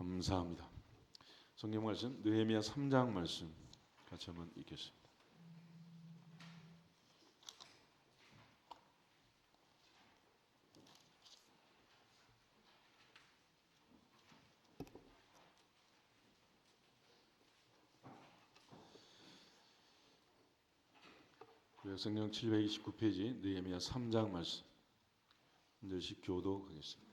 감사합니다. 성경 말씀 느헤미야 3장 말씀 같이 한번 읽겠습니다. 성경 729페이지 느헤미야 3장 말씀 한 절씩 교독하겠습니다.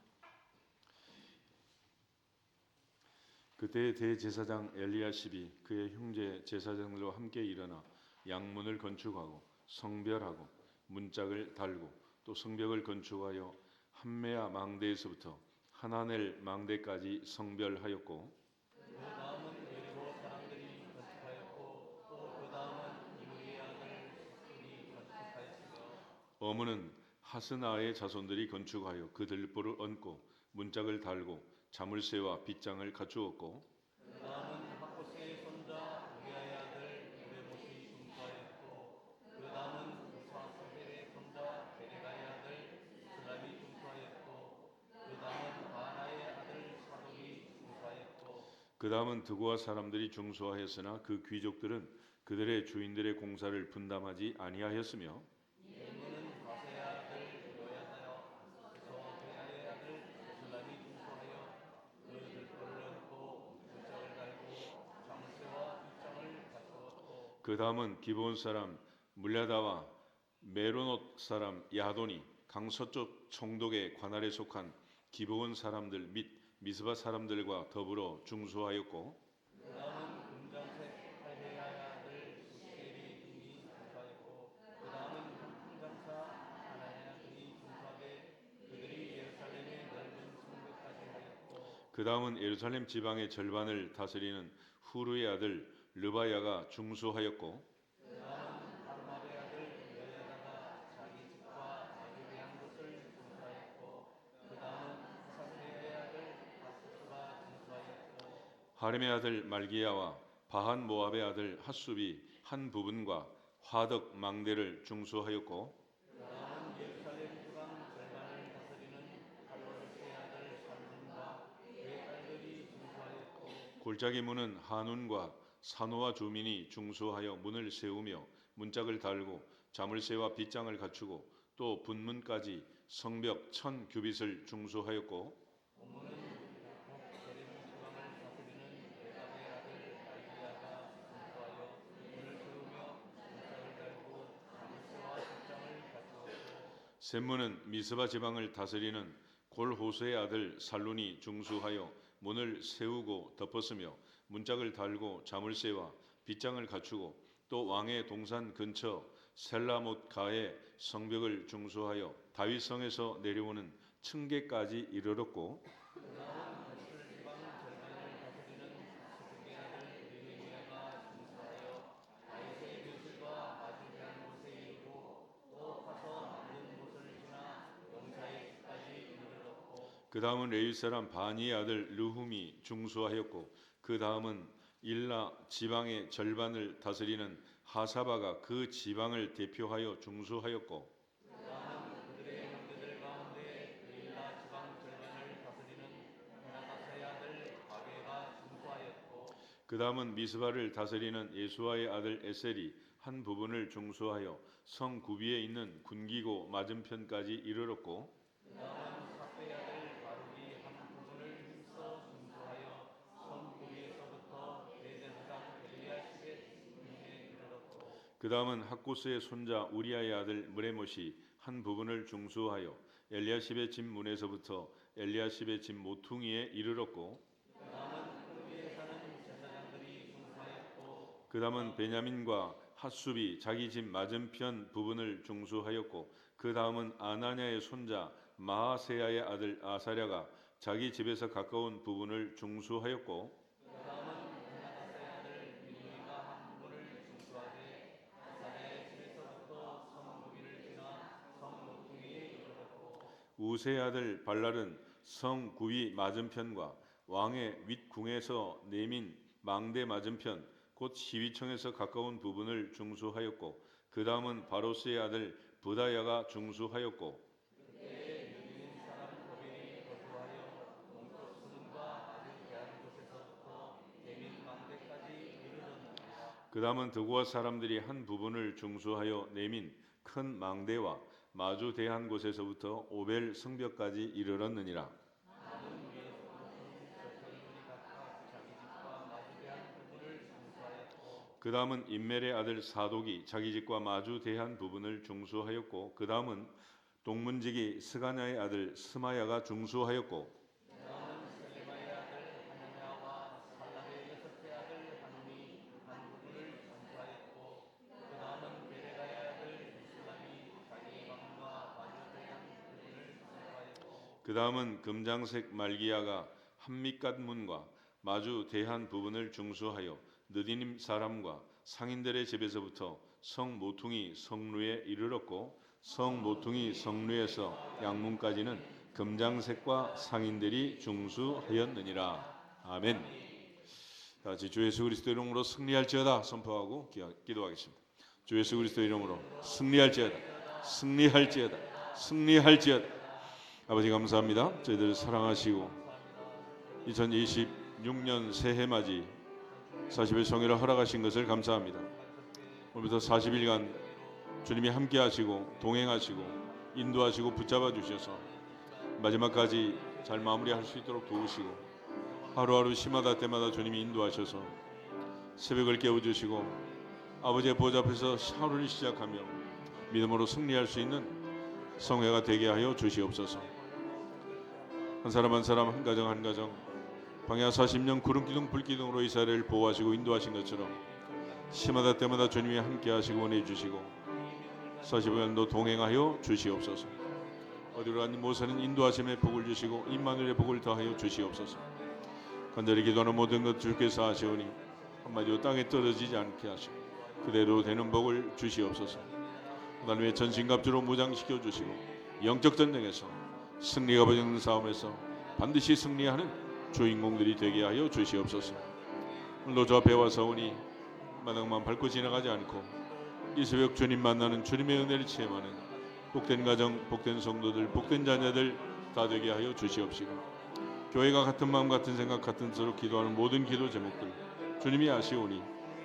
그때 대제사장 엘리야십이 그의 형제 제사장들과 함께 일어나 양문을 건축하고 성별하고 문짝을 달고 또 성벽을 건축하여 함메아 망대에서부터 하나넬 망대까지 성별하였고 그 다음은 여리고 사람들이 건축하였고 또 그 다음은 이므리의 아들 숫들이 건축하였으며 어문은 하스나의 자손들이 건축하여 그 들보를 얹고 문짝을 달고 자물쇠와 빗장을 갖추었고 그 다음은 학보스의 손자 우리아의 아들 요레못이 중수하였고 그 다음은 우사소벨의 손자 베레가의 아들 슬람이 중수하였고 그 다음은 바나의 아들 사독이 중수하였고 그 다음은 드고아 사람들이 중수하였으나 그 귀족들은 그들의 주인들의 공사를 분담하지 아니하였으며 예문은 바세의 아들 요야다요 소베아의 아들 슬람이 중수하여 그 들보를 얹고 문짝을 달고 자물쇠와 빗장을 갖추었고 그 다음은 기브온 사람 물랴다와 메로노 사람 야돈이 강서쪽 총독의 관할에 속한 기브온 사람들 및 미스바 사람들과 더불어 중수하였고 그 다음은 금장색 할례야의 아들 우시엘이 등이 중수하였고 그 다음은 현풍장사 하나야 등이 중수하되 그들이 예루살렘의 넓은 성벽까지 하였고 그 다음은 예루살렘 지방의 절반을 다스리는 후르의 아들 르바야가 중수하였고 그 다음은 바르마의 아들 여야다가 자기 집과 자기 배한 곳을 중수하였고 그 다음은 사스리아의 아들 바스스가 중수하였고 하림의 아들 말기야와 바한 모압의 아들 핫숲이 한 부분과 화덕 망대를 중수하였고 그 다음은 예루살렘 지방 절반을 다스리는 할로르스의 아들 살문과 그의 딸들이 중수하였고 골짜기 문은 한운과 사노아 주민이 중수하여 문을 세우며 문짝을 달고 자물쇠와 빗장을 갖추고 또 분문까지 성벽 1000규빗을 중수하였고 본문은 베레모 지방을 다스리는 레갑의 아들 말기야가 중수하여 문을 세우며 문짝을 달고 자물쇠와 빗장을 갖추었고 셈문은 미스바 지방을 다스리는 골호수의 아들 살룬이 중수하여 문을 세우고 덮었으며 문짝을 달고 자물쇠와 빗장을 갖추고 또 왕의 동산 근처 셀라못 가의 성벽을 중수하여 다윗성에서 내려오는 층계까지 이르렀고 그 다음은 북을 지방 절반을 다스리는 스국의 아들 느헤미야가 중수하여 다윗의 묘실과 마주대한 곳에 이르고 또 가서 만든 곳을 지나 용사의 집까지 이르렀고 그 다음은 레위 사람 바니의 아들 르훔이 중수하였고 그 다음은 일라 지방의 절반을 다스리는 하사바가 그 지방을 대표하여 중수하였고 그 다음은 그들의 형제들 가운데 일라 지방 절반을 다스리는 헤나다스의 아들 바게가 중수하였고 그 다음은 미스바를 다스리는 예수아의 아들 에셀이 한 부분을 중수하여 성 구비에 있는 군기고 맞은편까지 이르렀고 그 다음은 삭배의 아들 바룩이 한 부분을 힘써 중수하여 성 구비에서부터 대제사장 엘리야십의 문에 이르렀고 그 다음은 학고스의 손자 우리아의 아들 무레못이 한 부분을 중수하여 엘리야십의 집 문에서부터 엘리야십의 집 모퉁이에 이르렀고 그 다음은 그 위에 사는 제사장들이 중수하였고 그 다음은 베냐민과 핫숲이 자기 집 맞은편 부분을 중수하였고 그 다음은 아나냐의 손자 마하세야의 아들 아사랴가 자기 집에서 가까운 부분을 중수하였고 그 다음은 헤나다스의 아들 비누이가 한 부분을 중수하되 아사랴의 집에서부터 성 구비를 지나 성 모퉁이에 이르렀고 우세의 아들 발랄은 성 구위 맞은편과 왕의 윗궁에서 내민 망대 맞은편 곧 시위청에서 가까운 부분을 중수하였고 그 다음은 바로스의 아들 부다야가 중수하였고 그때 유대인 사람 고벨이 거주하여 몸꽃 수문과 아주 대한 그 다음은 드고아 사람들이 한 부분을 중수하여 내민 큰 망대와 마주 대한 곳에서부터 오벨 성벽까지 이르렀느니라. 그 다음은 임멜의 아들 사독이 자기 집과 마주 대한 부분을 중수하였고, 그 다음은 동문지기 스가냐의 아들 스마야가 중수하였고, 그 다음은 금장색 말기야가 한밑갓 문과 마주 대한 부분을 중수하여 느디님 사람과 상인들의 집에서부터 성 모퉁이 성루에 이르렀고, 성 모퉁이 성루에서 양문까지는 금장색과 상인들이 중수하였느니라. 아멘. 다 같이 주 예수 그리스도 이름으로 승리할지어다 선포하고 기도하겠습니다. 주 예수 그리스도 이름으로 승리할지어다, 승리할지어다, 승리할지어다. 아버지 감사합니다. 저희들을 사랑하시고 2026년 새해 맞이 40일 성회를 허락하신 것을 감사합니다. 오늘부터 40일간 주님이 함께 하시고 동행하시고 인도하시고 붙잡아 주셔서 마지막까지 잘 마무리할 수 있도록 도우시고, 하루하루 시마다 때마다 주님이 인도하셔서 새벽을 깨워주시고 아버지의 보좌 앞에서 하루를 시작하며 믿음으로 승리할 수 있는 성회가 되게 하여 주시옵소서. 한 사람 한 사람, 한 가정 한 가정, 광야 40년 구름기둥 불기둥으로 이스라엘을 보호하시고 인도하신 것처럼 시마다 때마다 주님이 함께 하시고 은혜 주시고 40년도 동행하여 주시옵소서. 어디로 가니 모세는 인도하심의 복을 주시고 임마누엘의 복을 더하여 주시옵소서. 간절히 기도하는 모든 것 주께서 하시오니 한마디도 땅에 떨어지지 않게 하시고 그대로 되는 복을 주시옵소서. 하나님의 전신갑주로 무장시켜 주시고 영적 전쟁에서 승리가 벌어지는 싸움에서 반드시 승리하는 주인공들이 되게 하여 주시옵소서. 오늘도 저 앞에 와서 오니 마당만 밟고 지나가지 않고 이 새벽 주님 만나는 주님의 은혜를 체험하는 복된 가정, 복된 성도들, 복된 자녀들 다 되게 하여 주시옵시고, 교회가 같은 마음 같은 생각 같은 뜻으로 기도하는 모든 기도 제목들 주님이 아시오니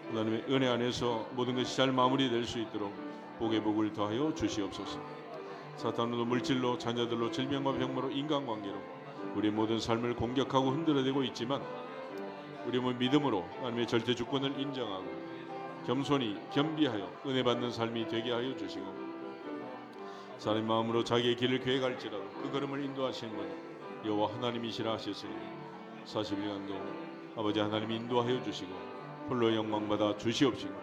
하나님의 은혜 안에서 모든 것이 잘 마무리될 수 있도록 복의 복을 더하여 주시옵소서. 사탄으로 물질로 자녀들로 질병과 병으로 인간관계로 우리 모든 삶을 공격하고 흔들어대고 있지만 우리 믿음으로 하나님의 절대 주권을 인정하고 겸손히 겸비하여 은혜 받는 삶이 되게 하여 주시고, 사람의 마음으로 자기의 길을 계획할지라도 그 걸음을 인도하시는 분이 여호와 하나님이시라 하셨으니 40일간도 아버지 하나님이 인도하여 주시고 홀로 영광받아 주시옵시고,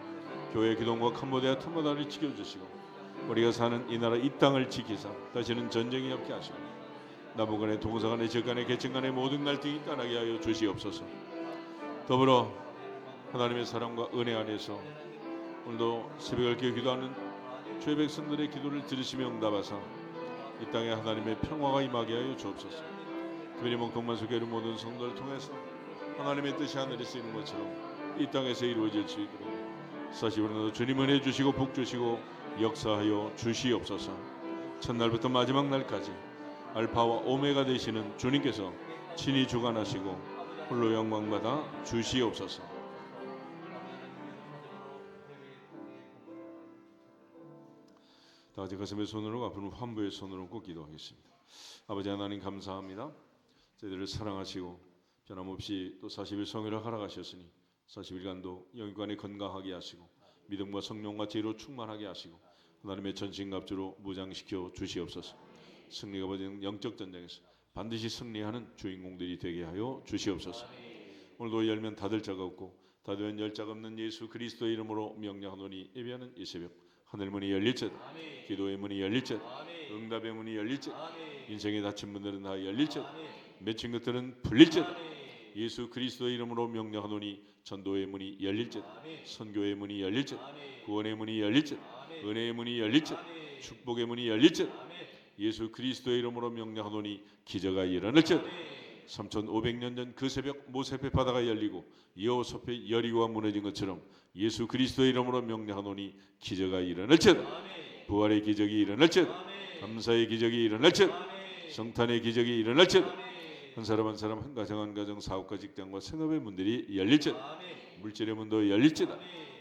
교회 기동과 캄보디아 탐마다를 지켜주시고 우리가 사는 이 나라 이 땅을 지키사 다시는 전쟁이 없게 하시고 남북간의 동서간의 적간의 계층간의 모든 갈등이 떠나게 하여 주시옵소서. 더불어 하나님의 사랑과 은혜 안에서 오늘도 새벽을 깨어 기도하는 주의 백성들의 기도를 들으시며 응답하사 이 땅에 하나님의 평화가 임하게 하여 주옵소서. 특별히 목동만 속에 모든 성도를 통해서 하나님의 뜻이 하늘에 쓰이는 것처럼 이 땅에서 이루어질 수 있도록 40일간도 주님 은혜 주시고 복 주시고 역사하여 주시옵소서. 첫날부터 마지막 날까지 알파와 오메가 되시는 주님께서 친히 주관하시고 홀로 영광받아 주시옵소서. 다같이 가슴의 손으로 앞으로 환부의 손으로 꼭 기도하겠습니다. 아버지 하나님 감사합니다. 저희들을 사랑하시고 변함없이 또 40일 성회를 허락하셨으니 40일간도 영육간에 건강하게 하시고 믿음과 성령과 지혜로 충만하게 하시고 하나님의 전신갑주로 무장시켜 주시옵소서. 승리가 벌어지는 영적 전쟁에서 반드시 승리하는 주인공들이 되게 하여 주시옵소서. 오늘도 열면 닫을 자가 없고 닫으면 열 자가 없는 예수 그리스도의 이름으로 명령하노니 예배하는 이 새벽 하늘 문이 열릴지어다, 기도의 문이 열릴지어다, 응답의 문이 열릴지어다, 인생에 다친 분들은 다 열릴지어다, 맺힌 것들은 풀릴지어다. 예수 그리스도의 이름으로 명령하노니 전도의 문이 열릴지어다, 선교의 문이 열릴지어다, 구원의 문이 열릴지어다, 은혜의 문이 열릴지어다, 축복의 문이 열릴지어다. 예수 그리스도의 이름으로 명령하노니 기적이 일어날지어다. 3500년 전 그 새벽 모세배 바다가 열리고 여호수아의 여리고가 무너진 것처럼 예수 그리스도의 이름으로 명령하노니 기적이 일어날지어다. 부활의 기적이 일어날지어다. 감사의 기적이 일어날지어다. 성탄의 기적이 일어날지어다. 한 사람 한 사람, 한 가정 한 가정, 사업과 직장과 생업의 문들이 열릴지어다. 물질의 문도 열릴지어다.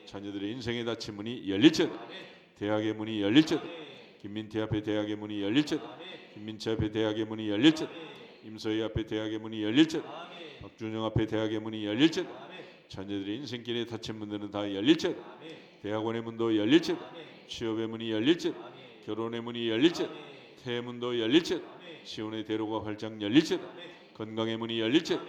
자녀들의 인생의 닫힌 문이 열릴지어다. 대학의 문이 열릴지어다. 김민태 앞에 대학의 문이 열릴지어다. 김민채 앞에 대학의 문이 열릴지어다. 임서희 앞에 대학의 문이 열릴지어다. 박준영 앞에 대학의 문이 열릴지어다. 자녀들의 인생길에 닫힌 문들은 다 열릴지어다. 대학원의 문도 열릴지어다. 취업의 문이 열릴지어다. 결혼의 문이 열릴지어다. 태의 문도 열릴지어다. 시온의 대로가 활짝 열릴지어다. 건강의 문이 열릴지어다.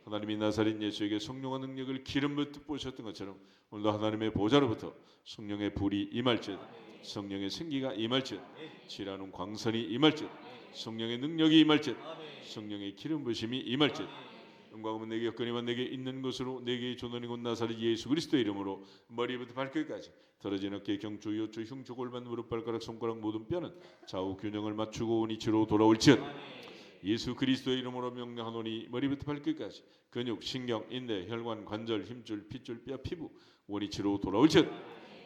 하나님이 나사렛 예수에게 성령의 능력을 기름 붓듯 부으셨던 것처럼 오늘도 하나님의 보좌로부터 성령의 불이 임할지어다. 성령의 생기가 임할지어다. 지라는 광선이 임할지어다. 성령의 능력이 임할지어다. 성령의 기름 부심이 임할지어다. 영광은 내게 여건이만 내게 있는 것으로 내게 조넌이 곧 나사렛 예수 그리스도의 이름으로 머리부터 발끝까지 더러진 어깨 경추 요추 흉추 골반 무릎 발가락 손가락 모든 뼈는 좌우 균형을 맞추고 원위치로 돌아올지어다. 예수 그리스도의 이름으로 명령하노니 머리부터 발끝까지 근육, 신경, 인대, 혈관, 관절, 힘줄, 핏줄, 뼈, 피부 원위치로 돌아올지어다.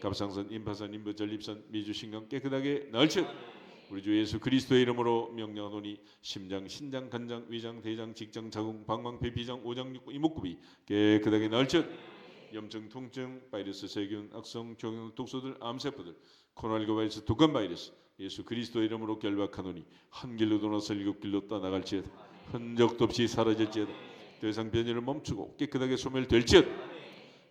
갑상선, 임파선, 임부, 전립선, 미주, 신경 깨끗하게 나을지어다. 우리 주 예수 그리스도의 이름으로 명령하노니 심장, 신장, 간장, 위장, 대장, 직장, 자궁, 방광, 폐, 장, 오장, 육구, 이목구비 깨끗하게 나을지어다. 염증, 통증, 바이러스, 세균, 악성, 종양, 독소들, 암세포들, 코로나19 바이러스, 독감 바이러스 예수 그리스도의 이름으로 결박하노니 한 길로 돌아서 일곱 길로 떠나갈지어다. 흔적도 없이 사라질지어다. 더 이상 변이를 멈추고 깨끗하게 소멸될지어다.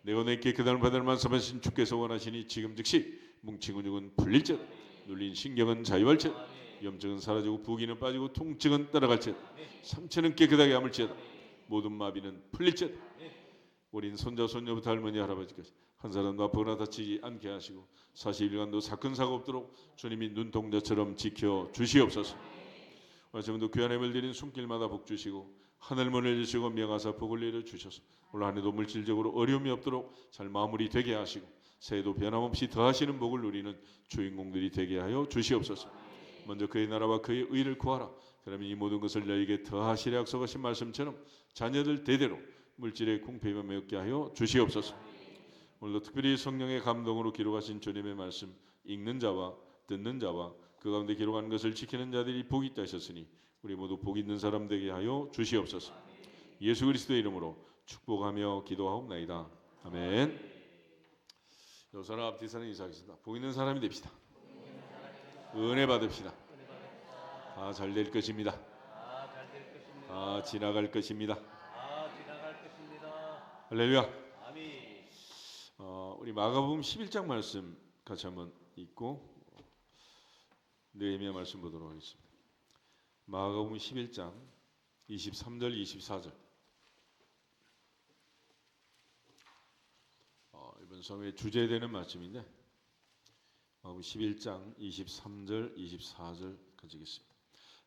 내가 내 깨끗함을 받을 말씀하신 주께서 원하시니 지금 즉시 뭉친 근육은 풀릴지어다. 눌린 신경은 자유할지어다. 염증은 사라지고 부기는 빠지고 통증은 따라갈지어다. 상처는 깨끗하게 아물지어다. 모든 마비는 풀릴지어다. 어린 손자 손녀부터 할머니 할아버지까지 한 사람도 아프거나 다치지 않게 하시고 40일간도 사건 사고 없도록 주님이 눈동자처럼 지켜 주시옵소서. 지금도 귀한 예물 드린 손길마다 복 주시고 하늘 문을 주시고 명하사 복을 내려 주셔서 올 한 해도 물질적으로 어려움이 없도록 잘 마무리되게 하시고 새해도 변함없이 더하시는 복을 누리는 주인공들이 되게 하여 주시옵소서. 먼저 그의 나라와 그의 의를 구하라. 그러면 이 모든 것을 너희에게 더하시려 약속하신 말씀처럼 자녀들 대대로 물질의 궁핍함에 없게 하여 주시옵소서. 오늘도 특별히 성령의 감동으로 기록하신 주님의 말씀 읽는 자와 듣는 자와 그 가운데 기록한 것을 지키는 자들이 복이 있다 하셨으니 우리 모두 복 있는 사람 되게 하여 주시옵소서. 예수 그리스도의 이름으로 축복하며 기도하옵나이다. 아멘. 요사람 앞뒤사는 인사하겠습니다. 복 있는 사람이 됩시다. 은혜 받읍시다. 다 잘 될 것입니다. 다 지나갈 것입니다. 할렐루야. 우리 마가복음 11장 말씀 같이 한번 읽고 느헤미야 말씀 보도록 하겠습니다. 마가복음 11장 23절 24절. 이번 성의 주제되는 말씀인데 마가복음 11장 23절 24절 같이 읽겠습니다.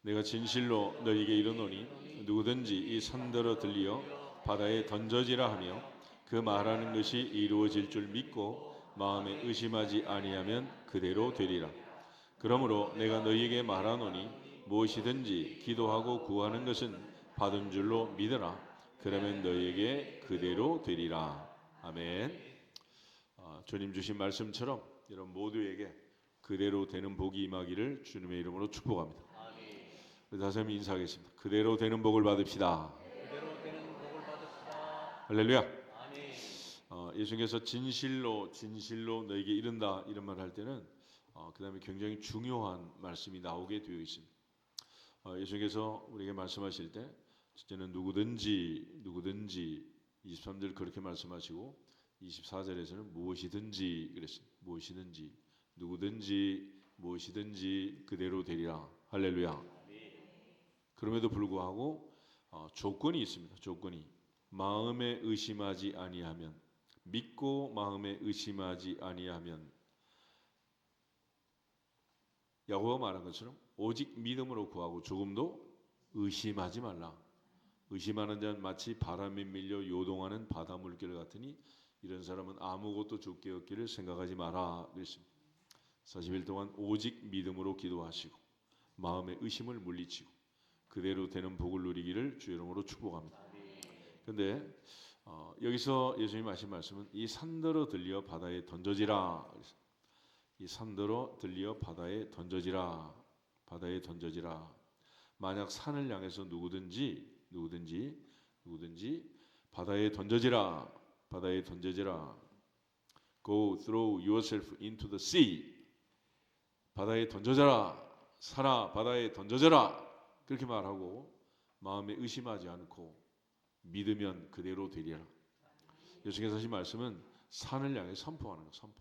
내가 진실로 너희에게 이르노니 누구든지 이 산더러 들리어 바다에 던져지라 하며 그 말하는 것이 이루어질 줄 믿고 마음에 의심하지 아니하면 그대로 되리라. 그러므로 내가 너희에게 말하노니 무엇이든지 기도하고 구하는 것은 받은 줄로 믿으라. 그러면 너희에게 그대로 되리라. 아멘. 주님 주신 말씀처럼 여러분 모두에게 그대로 되는 복이 임하기를 주님의 이름으로 축복합니다. 다시 한번 인사하겠습니다. 그대로 되는 복을 받읍시다. 할렐루야. 예수님께서 진실로 너에게 이른다 이런 말 할 때는 그 다음에 굉장히 중요한 말씀이 나오게 되어 있습니다. 예수님께서 우리에게 말씀하실 때 첫째는 누구든지 23절 그렇게 말씀하시고 24절에서는 무엇이든지 그랬습니다. 무엇이든지 그대로 되리라. 할렐루야. 그럼에도 불구하고 조건이 있습니다. 조건이 마음에 의심하지 아니하면 믿고 마음에 의심하지 아니하면 야고보가 말한 것처럼 오직 믿음으로 구하고 조금도 의심하지 말라. 의심하는 자는 마치 바람에 밀려 요동하는 바다 물결 같으니 이런 사람은 아무것도 주께 얻기를 생각하지 마라 그랬습니다. 40일 동안 오직 믿음으로 기도하시고 마음의 의심을 물리치고 그대로 되는 복을 누리기를 주 이름으로 축복합니다. 그런데 여기서 예수님이 하신 말씀은 이 산더러 들려 바다에 던져지라. 이 산더러 들려 바다에 던져지라. 만약 산을 향해서 누구든지 바다에 던져지라. Go throw yourself into the sea. 바다에 던져져라. 산아 바다에 던져져라. 그렇게 말하고 마음에 의심하지 않고 믿으면 그대로 되리라. 예수께서 하신 말씀은 산을 향해 선포하는 거, 선포.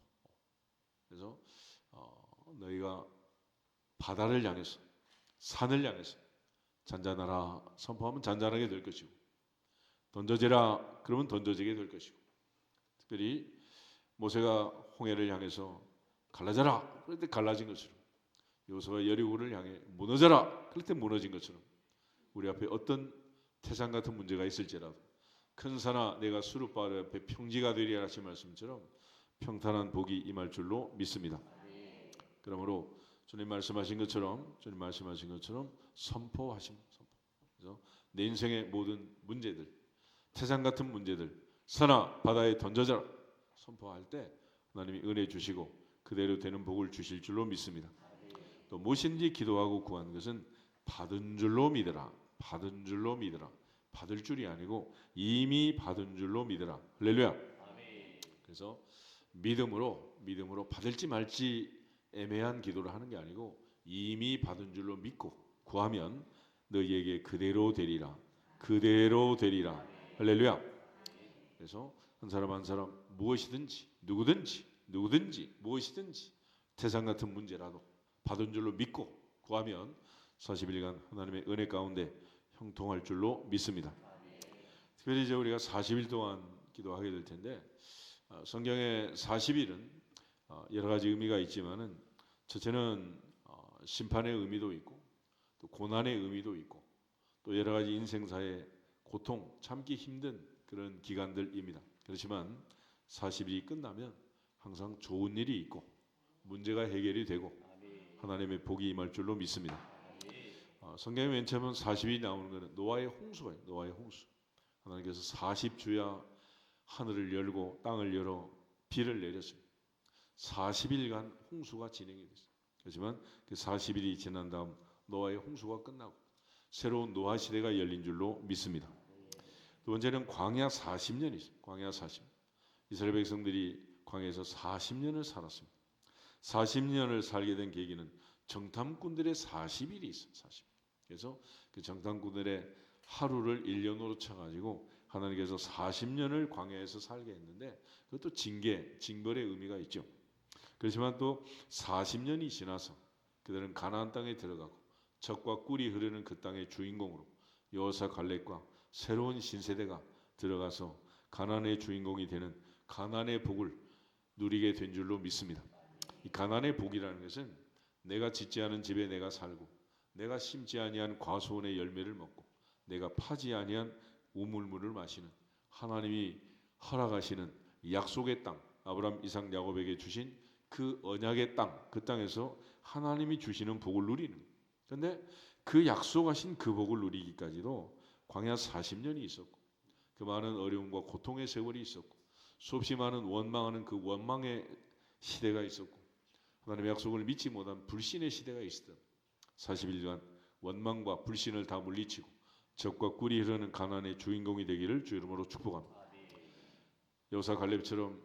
그래서 너희가 바다를 향해서 산을 향해서 잔잔하라 선포하면 잔잔하게 될 것이고 던져지라 그러면 던져지게 될 것이고 특별히 모세가 홍해를 향해서 갈라져라 그럴 때 갈라진 것처럼 여호수아가 여리고를 향해 무너져라 그럴 때 무너진 것처럼 우리 앞에 어떤 태산 같은 문제가 있을지라도 큰 산아 내가 수르바벨 앞에 평지가 되리라 하신 말씀처럼 평탄한 복이 임할 줄로 믿습니다. 그러므로 주님 말씀하신 것처럼 선포하심. 그래서 내 인생의 모든 문제들, 태산 같은 문제들, 산아 바다에 던져져라 선포할 때 하나님이 은혜 주시고 그대로 되는 복을 주실 줄로 믿습니다. 또 무엇인지 기도하고 구하는 것은 받은 줄로 믿으라. 받은 줄로 믿으라. 받을 줄이 아니고 이미 받은 줄로 믿으라. 할렐루야. 그래서 믿음으로 받을지 말지 애매한 기도를 하는 게 아니고 이미 받은 줄로 믿고 구하면 너희에게 그대로 되리라. 그대로 되리라. 할렐루야. 그래서 한 사람 한 사람 무엇이든지 누구든지 무엇이든지 태산 같은 문제라도 받은 줄로 믿고 구하면 40일간 하나님의 은혜 가운데 형통할 줄로 믿습니다. 특별히 이제 우리가 40일 동안 기도하게 될 텐데 성경의 40일은 여러 가지 의미가 있지만은 첫째는 심판의 의미도 있고 또 고난의 의미도 있고 또 여러 가지 인생사의 고통 참기 힘든 그런 기간들입니다. 그렇지만 40일이 끝나면 항상 좋은 일이 있고 문제가 해결이 되고 하나님의 복이 임할 줄로 믿습니다. 성경에 맨 처음 40일이 나오는 것은 노아의 홍수예요. 노아의 홍수. 하나님께서 40주야 하늘을 열고 땅을 열어 비를 내렸습니다. 40일간 홍수가 진행이 됐어요. 그렇지만 그 40일이 지난 다음 노아의 홍수가 끝나고 새로운 노아 시대가 열린 줄로 믿습니다. 두 번째는 광야 40년이 있어요. 광야 40년. 이스라엘 백성들이 광야에서 40년을 살았습니다. 40년을 살게 된 계기는 정탐꾼들의 40일이 있어요. 40일. 그래서 그 정탐꾼들의 하루를 1년으로 쳐가지고 하나님께서 40년을 광야에서 살게 했는데 그것도 징벌의 의미가 있죠. 그렇지만 또 40년이 지나서 그들은 가나안 땅에 들어가고 젖과 꿀이 흐르는 그 땅의 주인공으로 여호수아 갈렙과 새로운 신세대가 들어가서 가나안의 주인공이 되는 가나안의 복을 누리게 된 줄로 믿습니다. 이 가나안의 복이라는 것은 내가 짓지 않은 집에 내가 살고 내가 심지 아니한 과수원의 열매를 먹고 내가 파지 아니한 우물물을 마시는 하나님이 허락하시는 약속의 땅 아브라함 이삭 야곱에게 주신 그 언약의 땅 그 땅에서 하나님이 주시는 복을 누리는 그런데 그 약속하신 그 복을 누리기까지도 광야 40년이 있었고 그 많은 어려움과 고통의 세월이 있었고 수없이 많은 원망하는 그 원망의 시대가 있었고 하나님의 약속을 믿지 못한 불신의 시대가 있었던 40일간 원망과 불신을 다 물리치고 젖과 꿀이 흐르는 가나안의 주인공이 되기를 주 이름으로 축복합니다. 여호수아 갈렙처럼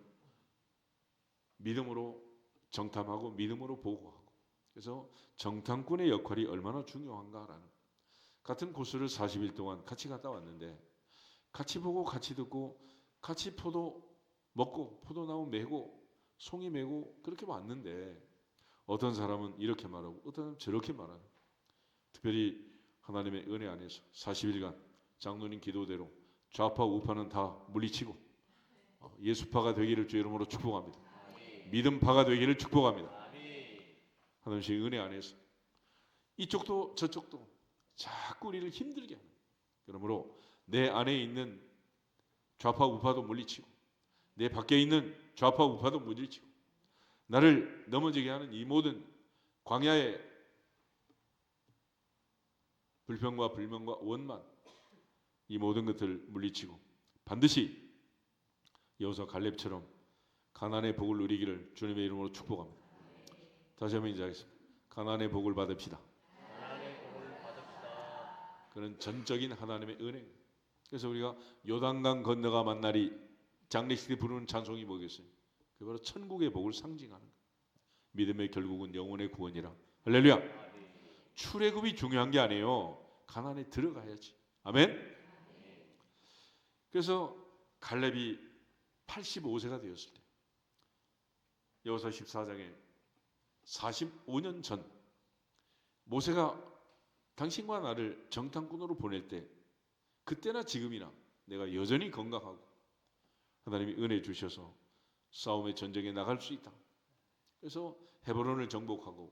믿음으로 정탐하고 믿음으로 보고하고 그래서 정탐꾼의 역할이 얼마나 중요한가라는 같은 코스를 40일 동안 같이 갔다 왔는데 같이 보고 같이 듣고 같이 포도 먹고 포도나무 메고 송이 메고 그렇게 왔는데 어떤 사람은 이렇게 말하고 어떤 사람은 저렇게 말하는 특별히 하나님의 은혜 안에서 40일간 장로님 기도대로 좌파 우파는 다 물리치고 예수파가 되기를 주 이름으로 축복합니다. 믿음파가 되기를 축복합니다. 하나님의 은혜 안에서 이쪽도 저쪽도 자꾸 우리를 힘들게 하는 그러므로 내 안에 있는 좌파 우파도 물리치고 내 밖에 있는 좌파 우파도 물리치고 나를 넘어지게 하는 이 모든 광야의 불평과 불명과 원만 이 모든 것들을 물리치고 반드시 여호수아 갈렙처럼 가나안의 복을 누리기를 주님의 이름으로 축복합니다. 다시 한번 인사하겠습니다. 가나안의 복을 받읍시다. 그는 전적인 하나님의 은혜. 그래서 우리가 요단강 건너가 만날이 장례식 때 부르는 찬송이 뭐겠어요? 그 바로 천국의 복을 상징하는 거예요. 믿음의 결국은 영혼의 구원이라. 할렐루야. 출애굽이 중요한 게 아니에요. 가나안에 들어가야지. 아멘. 그래서 갈렙이 85세가 되었을 때 여호수아 14장에 45년 전 모세가 당신과 나를 정탐꾼으로 보낼 때 그때나 지금이나 내가 여전히 건강하고 하나님이 은혜 주셔서 싸움의 전쟁에 나갈 수 있다. 그래서 헤브론을 정복하고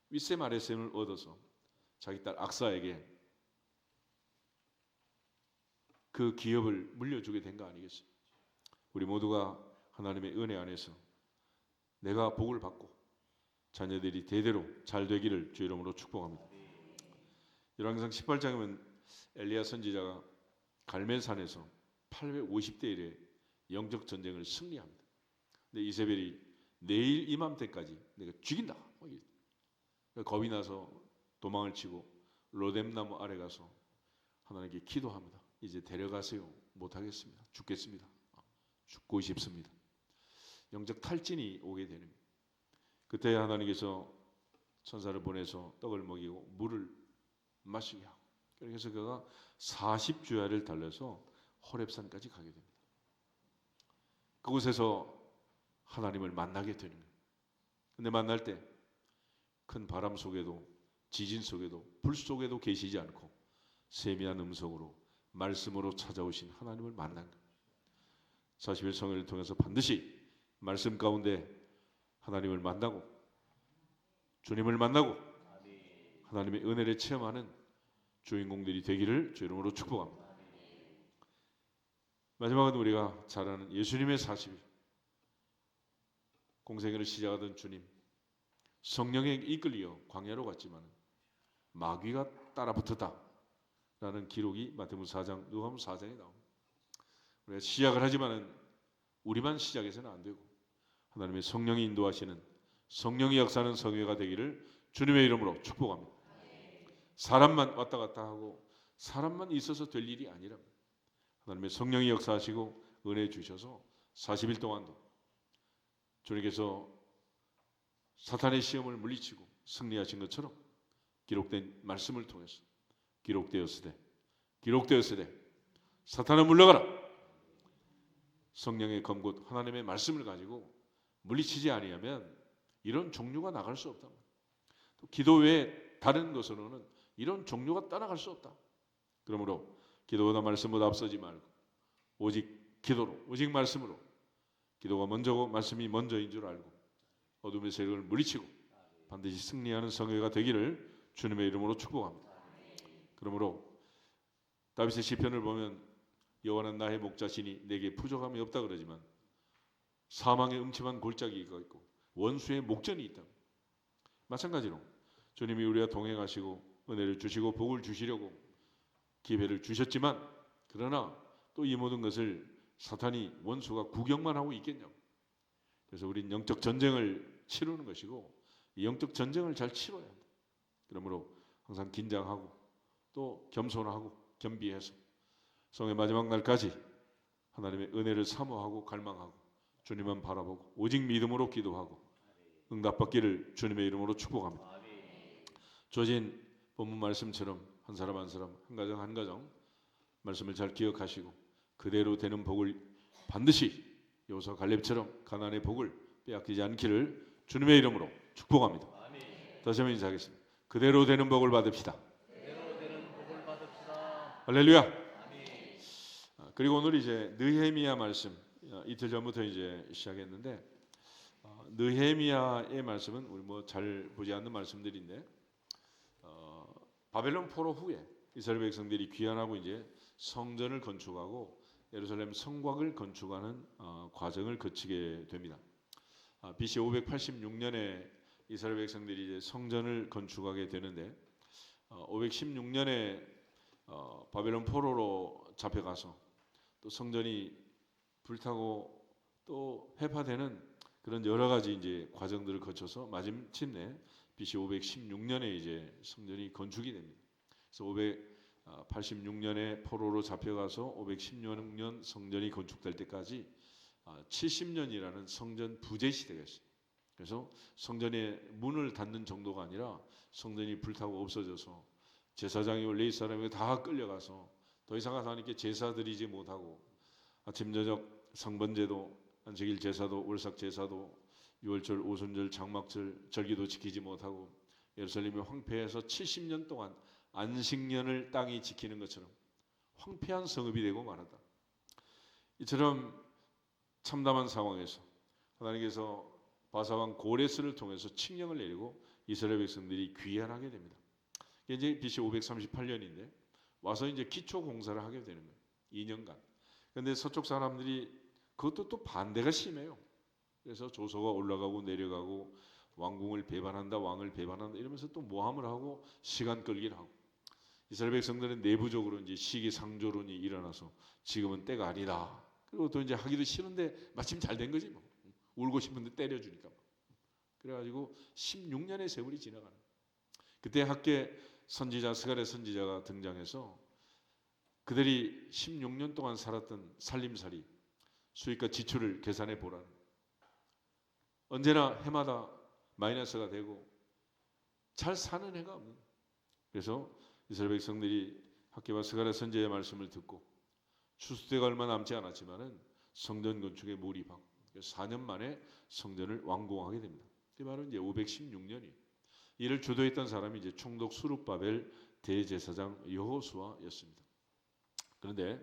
윗셈 아랫셈을 얻어서 자기 딸 악사에게 그 기업을 물려주게 된 거 아니겠어요? 우리 모두가 하나님의 은혜 안에서 내가 복을 받고 자녀들이 대대로 잘 되기를 주 이름으로 축복합니다. 열왕기상 18장에 보면 엘리야 선지자가 갈멜산에서 850대 1의 영적 전쟁을 승리합니다. 근데 이세벨이 내일 이맘때까지 내가 죽인다. 겁이 나서 도망을 치고 로뎀나무 아래 가서 하나님께 기도합니다. 이제 데려가세요. 못하겠습니다. 죽겠습니다. 죽고 싶습니다. 영적 탈진이 오게 되는 거예요. 그때 하나님께서 천사를 보내서 떡을 먹이고 물을 마시게 하고 그래서 그가 40주야를 달려서 호렙산까지 가게 됩니다. 그곳에서 하나님을 만나게 되는 거예요. 근데 만날 때 큰 바람 속에도 지진 속에도 불 속에도 계시지 않고 세미한 음성으로 말씀으로 찾아오신 하나님을 만난 거예요. 40일 성회를 통해서 반드시 말씀 가운데 하나님을 만나고 주님을 만나고 하나님의 은혜를 체험하는 주인공들이 되기를 주 이름으로 축복합니다. 마지막은 우리가 잘 아는 예수님의 40일 공생애를 시작하던 주님 성령에 이끌려 광야로 갔지만 마귀가 따라붙었다라는 기록이 마태복음 4장, 누가복음 4장에 나옵니다. 우리가 시작을 하지만은 우리만 시작해서는 안 되고 하나님의 성령이 인도하시는 성령이 역사하는 성회가 되기를 주님의 이름으로 축복합니다. 사람만 왔다 갔다 하고 사람만 있어서 될 일이 아니라 하나님의 성령이 역사하시고 은혜 주셔서 40일 동안도 주님께서 사탄의 시험을 물리치고 승리하신 것처럼 기록된 말씀을 통해서 기록되었으되 사탄아 물러가라. 성령의 검곧 하나님의 말씀을 가지고 물리치지 아니하면 이런 종류가 나갈 수 없다. 또 기도 외에 다른 것으로는 이런 종류가 따라갈 수 없다. 그러므로 기도보다 말씀보다 앞서지 말고 오직 기도로 오직 말씀으로 기도가 먼저고 말씀이 먼저인 줄 알고 어둠의 세력을 물리치고 반드시 승리하는 성회가 되기를 주님의 이름으로 축복합니다. 그러므로 다윗의 시편을 보면 여호와는 나의 목자시니 내게 부족함이 없다 그러지만 사망의 음침한 골짜기가 있고 원수의 목전이 있다. 마찬가지로 주님이 우리와 동행하시고 은혜를 주시고 복을 주시려고 기회를 주셨지만 그러나 또 이 모든 것을 사탄이 원수가 구경만 하고 있겠냐고. 그래서 우린 영적 전쟁을 치르는 것이고 이 영적 전쟁을 잘 치러야 한다. 그러므로 항상 긴장하고 또 겸손하고 겸비해서 성의 마지막 날까지 하나님의 은혜를 사모하고 갈망하고 주님만 바라보고 오직 믿음으로 기도하고 응답받기를 주님의 이름으로 축복합니다. 주어진 본문 말씀처럼 한 사람 한 사람 한 가정 한 가정 말씀을 잘 기억하시고 그대로 되는 복을 반드시 여호수아 갈렙처럼 가나안의 복을 빼앗기지 않기를 주님의 이름으로 축복합니다. 다시 한번 인사하겠습니다. 그대로 되는 복을 받읍시다. 할렐루야. 그리고 오늘 이제 느헤미야 말씀 이틀 전부터 이제 시작했는데 느헤미야의 말씀은 우리 뭐 잘 보지 않는 말씀들인데 바벨론 포로 후에 이스라엘 백성들이 귀환하고 이제 성전을 건축하고 예루살렘 성곽을 건축하는 과정을 거치게 됩니다. BC 586년에 이스라엘 백성들이 이제 성전을 건축하게 되는데 516년에 바벨론 포로로 잡혀가서 또 성전이 불타고 또 회파되는 그런 여러 가지 이제 과정들을 거쳐서 마침내 BC 516년에 이제 성전이 건축이 됩니다. 그래서 586년에 포로로 잡혀가서 516년 성전이 건축될 때까지 70년이라는 성전 부재 시대가 있어요. 그래서 성전의 문을 닫는 정도가 아니라 성전이 불타고 없어져서 제사장이 원래 이 사람이 다 끌려가서 더 이상 하나님께 제사 드리지 못하고 아침 저녁 상번제도, 안식일 제사도, 월삭 제사도, 유월절, 오순절, 장막절, 절기도 지키지 못하고 예루살렘이 황폐해서 70년 동안 안식년을 땅이 지키는 것처럼 황폐한 성읍이 되고 말았다. 이처럼 참담한 상황에서 하나님께서 바사왕 고레스를 통해서 칙령을 내리고 이스라엘 백성들이 귀환하게 됩니다. 이게 이제 BC 538년인데 와서 이제 기초 공사를 하게 되는 거예요. 2년간. 그런데 서쪽 사람들이 그것도 또 반대가 심해요. 그래서 조서가 올라가고 내려가고 왕궁을 배반한다, 왕을 배반한다 이러면서 또 모함을 하고 시간 끌기를 하고 이스라엘 백성들은 내부적으로 이제 시기상조론이 일어나서 지금은 때가 아니다. 그리고 또 이제 하기도 싫은데 마침 잘 된 거지 뭐. 울고 싶은데 때려주니까. 그래가지고 16년의 세월이 지나가는. 그때 학계 선지자 스가랴 선지자가 등장해서 그들이 16년 동안 살았던 살림살이 수익과 지출을 계산해 보라는. 언제나 해마다 마이너스가 되고 잘 사는 해가 없는. 그래서 이스라엘 백성들이 학계와 스가랴 선지자의 말씀을 듣고 추수때가 얼마 남지 않았지만은 성전 건축에 몰입하고 4년 만에 성전을 완공하게 됩니다. 그 바로 이제 516년이. 이를 주도했던 사람이 이제 총독 수룹바벨 대제사장 여호수아였습니다. 그런데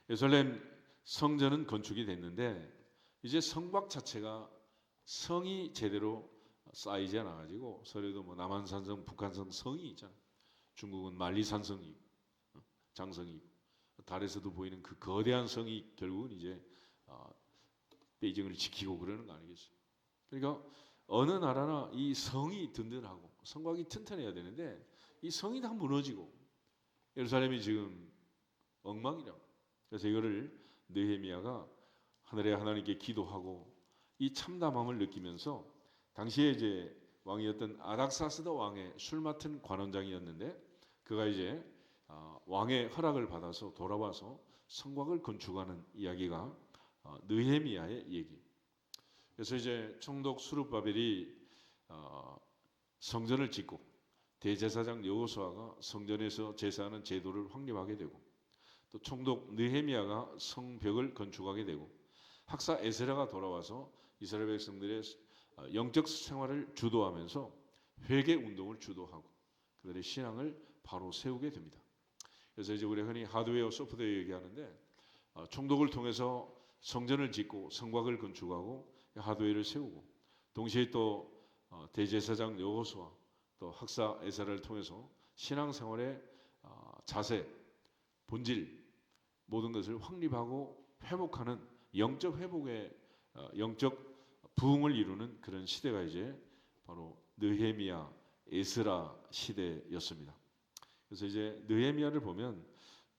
예루살렘 성전은 건축이 됐는데 이제 성곽 자체가 성이 제대로 쌓이지 않아 가지고 서울에도 뭐 남한산성, 북한산 성이 있잖아. 중국은 만리산성이 장성이 달에서도 보이는 그 거대한 성이 결국은 이제 베이징을 지키고 그러는 거 아니겠어요? 그러니까 어느 나라나 이 성이 든든하고 성곽이 튼튼해야 되는데 이 성이 다 무너지고 예루살렘이 지금 엉망이라고. 그래서 이거를 느헤미야가 하늘의 하나님께 기도하고 이 참담함을 느끼면서 당시에 이제 왕이었던 아닥사스다 왕의 술 맡은 관원장이었는데 그가 이제 왕의 허락을 받아서 돌아와서 성곽을 건축하는 이야기가 느헤미야의 얘기. 그래서 이제 총독 수룹바벨이 성전을 짓고 대제사장 여호수아가 성전에서 제사하는 제도를 확립하게 되고 또 총독 느헤미야가 성벽을 건축하게 되고 학사 에스라가 돌아와서 이스라엘 백성들의 영적 생활을 주도하면서 회개 운동을 주도하고 그들의 신앙을 바로 세우게 됩니다. 그래서 이제 우리가 흔히 하드웨어, 소프트웨어 얘기하는데 총독을 통해서 성전을 짓고 성곽을 건축하고 하드웨어를 세우고 동시에 또 대제사장 여호수아 또 학사 에스라를 통해서 신앙생활의 자세, 본질 모든 것을 확립하고 회복하는 영적 회복의 영적 부흥을 이루는 그런 시대가 이제 바로 느헤미야, 에스라 시대였습니다. 그래서 이제 느헤미야를 보면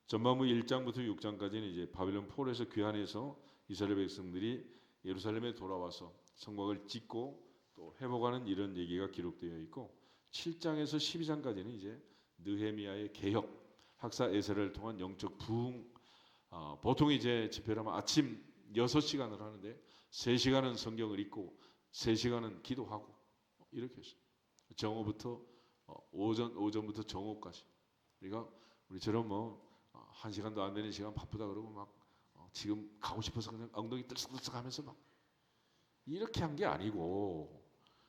전반부 1장부터 6장까지는 이제 바벨론 포로에서 귀환해서 이스라엘 백성들이 예루살렘에 돌아와서 성곽을 짓고 또 회복하는 이런 얘기가 기록되어 있고 7장에서 12장까지는 이제 느헤미야의 개혁, 학사 에스라를 통한 영적 부흥. 보통 이제 집회를 하면 아침 6시간을 하는데 3시간은 성경을 읽고 3시간은 기도하고 이렇게 했어요. 정오부터 오전부터 정오까지. 그러니까 우리처럼 뭐 1시간도 안 되는 시간 바쁘다 그러고 막 지금 가고 싶어서 그냥 엉덩이 들썩들썩하면서 막 이렇게 한 게 아니고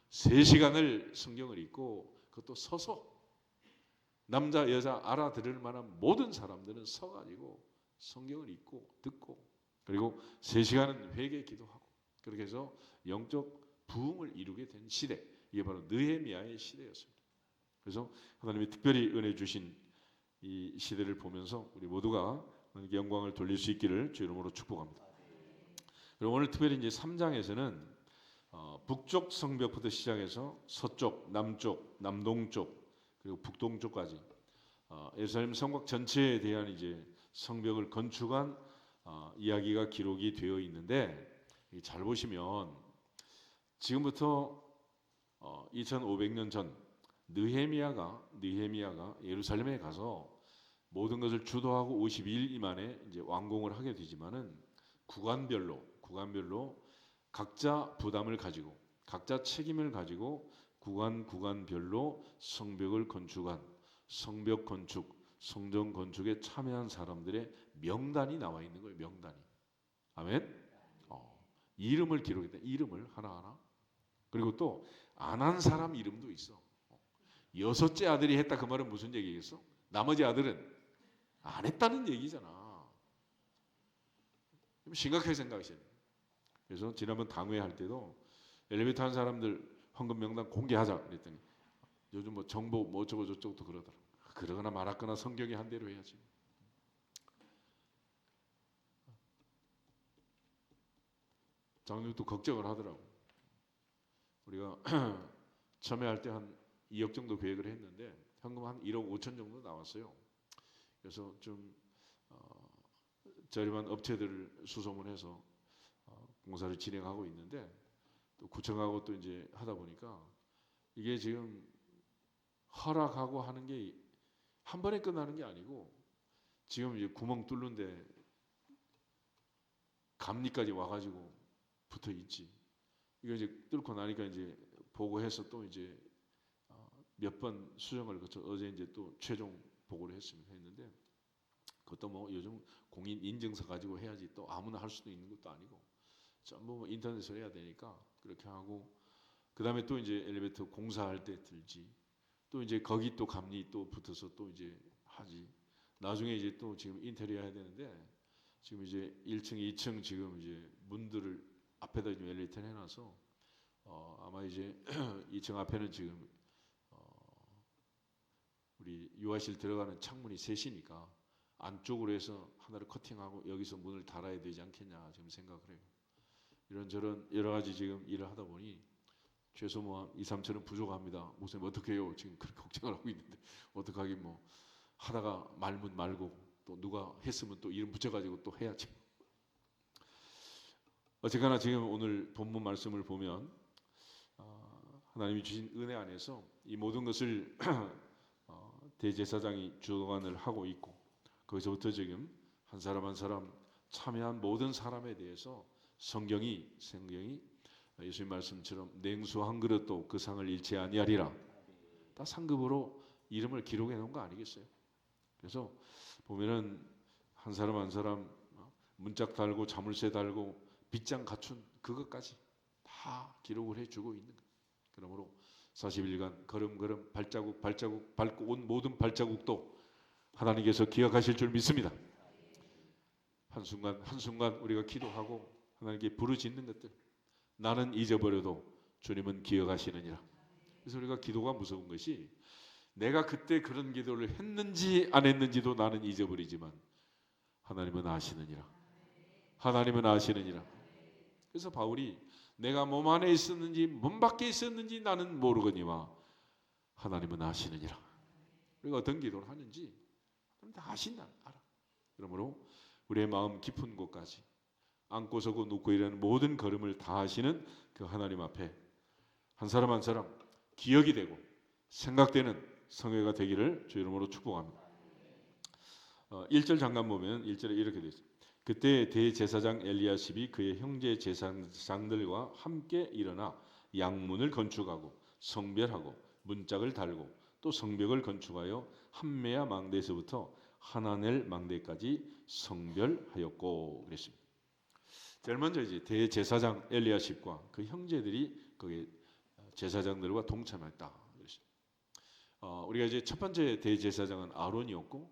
3시간을 성경을 읽고 그것도 서서 남자 여자 알아들을 만한 모든 사람들은 서가지고 성경을 읽고 듣고 그리고 3시간은 회개 기도하고 그렇게 해서 영적 부흥을 이루게 된 시대. 이게 바로 느헤미야의 시대였습니다. 그래서 하나님이 특별히 은혜 주신 이 시대를 보면서 우리 모두가 하나님께 영광을 돌릴 수 있기를 주 이름으로 축복합니다. 그리고 오늘 특별히 이제 3장에서는 북쪽 성벽부터 시작해서 서쪽, 남쪽, 남동쪽 그리고 북동쪽까지 예루살렘 성곽 전체에 대한 이제 성벽을 건축한 이야기가 기록이 되어 있는데 잘 보시면 지금부터 2500년 전 느헤미야가 예루살렘에 가서 모든 것을 주도하고 52일 만에 이제 완공을 하게 되지만은 구간별로 구간별로 각자 부담을 가지고 각자 책임을 가지고 구간별로 성벽을 건축한 성벽 건축, 성전 건축에 참여한 사람들의 명단이 나와 있는 거예요. 명단이. 아멘. 이름을 기록했다. 이름을 하나하나. 그리고 또 안 한 사람 이름도 있어. 여섯째 아들이 했다. 그 말은 무슨 얘기겠어? 나머지 아들은 안 했다는 얘기잖아. 좀 심각하게 생각하셔야 돼요. 그래서 지난번 당회 할 때도 엘리베이터 한 사람들 헌금 명단 공개하자 그랬더니 요즘 뭐 정보 뭐 어쩌고 저쩌고도 그러더라. 그러거나 말았거나 성경이 한 대로 해야지. 장로님도 걱정을 하더라고. 우리가 처음에 할 때 한 2억 정도 계획을 했는데 현금 한 1억 5천 정도 나왔어요. 그래서 좀 저렴한 업체들을 수소문해서 공사를 진행하고 있는데 또 구청하고 또 이제 하다 보니까 이게 지금 허락하고 하는 게 한 번에 끝나는 게 아니고 지금 이제 구멍 뚫는데 감리까지 와가지고 붙어 있지. 이거 이제 뚫고 나니까 이제 보고해서 또 이제 몇 번 수정을 거쳐 어제 이제 또 최종 보고를 했는데 그것도 뭐 요즘 공인 인증서 가지고 해야지 또 아무나 할 수도 있는 것도 아니고 전부 뭐 인터넷으로 해야 되니까 그렇게 하고 그 다음에 또 이제 엘리베이터 공사할 때 들지 또 이제 거기 또 감리 또 붙어서 또 이제 하지 나중에 이제 또 지금 인테리어 해야 되는데 지금 이제 1층, 2층 지금 이제 문들을 앞에다 좀 엘리베이터를 해놔서 아마 이제 2층 앞에는 지금 우리 유아실 들어가는 창문이 셋이니까 안쪽으로 해서 하나를 커팅하고 여기서 문을 달아야 되지 않겠냐 지금 생각을 해요. 이런저런 여러 가지 지금 일을 하다 보니 최소 뭐 2, 3천은 부족합니다. 목사님 어떻게 해요? 지금 그렇게 걱정을 하고 있는데 어떡하긴 뭐 하다가 말면 말고 또 누가 했으면 또 이름 붙여가지고 또 해야지. 어쨌거나 지금 오늘 본문 말씀을 보면 하나님이 주신 은혜 안에서 이 모든 것을 대제사장이 주관을 하고 있고 거기서부터 지금 한 사람 한 사람 참여한 모든 사람에 대해서 성경이 예수님 말씀처럼 냉수 한 그릇도 그 상을 잃지 아니하리라 다 상급으로 이름을 기록해 놓은 거 아니겠어요? 그래서 보면은 한 사람 한 사람 문짝 달고 자물쇠 달고 빗장 갖춘 그것까지 다 기록을 해주고 있는 거예요. 그러므로 40일간 걸음걸음 발자국 밟고 온 모든 발자국도 하나님께서 기억하실 줄 믿습니다. 한순간 한순간 우리가 기도하고 하나님께 부르짖는 것들 나는 잊어버려도 주님은 기억하시느니라. 그래서 우리가 기도가 무서운 것이 내가 그때 그런 기도를 했는지 안 했는지도 나는 잊어버리지만 하나님은 아시느니라. 하나님은 아시느니라. 그래서 바울이 내가 몸 안에 있었는지 몸 밖에 있었는지 나는 모르거니와 하나님은 아시느니라. 우리가 어떤 기도를 하는지 다 아신다 알아. 그러므로 우리의 마음 깊은 곳까지 앉고 서고 눕고 일하는 모든 걸음을 다 하시는 그 하나님 앞에 한 사람 한 사람 기억이 되고 생각되는 성회가 되기를 주 이름으로 축복합니다. 1절 잠깐 보면 1절에 이렇게 되어 있습니다. 그때 대제사장 엘리야십이 그의 형제 제사장들과 함께 일어나 양문을 건축하고 성별하고 문짝을 달고 또 성벽을 건축하여 함메야 망대에서부터 하나넬 망대까지 성별하였고 그랬습니다. 제일 먼저 이제 대제사장 엘리야십과 그 형제들이 거기 제사장들과 동참했다. 우리가 이제 첫 번째 대제사장은 아론이었고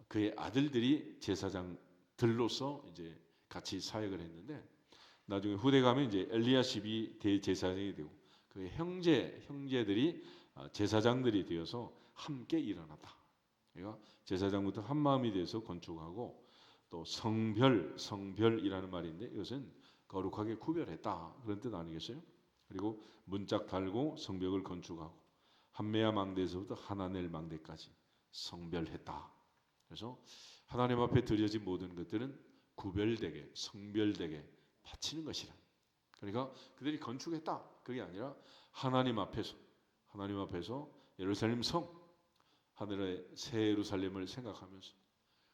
그의 아들들이 제사장들로서 이제 같이 사역을 했는데 나중에 후대 가면 이제 엘리야십이 대제사장이 되고 그의 형제들이 제사장들이 되어서 함께 일어났다. 그러니까 제사장부터 한 마음이 돼서 건축하고 또 성별이라는 말인데 이것은 거룩하게 구별했다 그런 뜻 아니겠어요? 그리고 문짝 달고 성벽을 건축하고 함메야 망대에서부터 하나넬 망대까지 성별했다. 그래서 하나님 앞에 드려진 모든 것들은 구별되게 성별되게 바치는 것이라. 그러니까 그들이 건축했다 그게 아니라 하나님 앞에서 예루살렘 성 하늘의 새 예루살렘을 생각하면서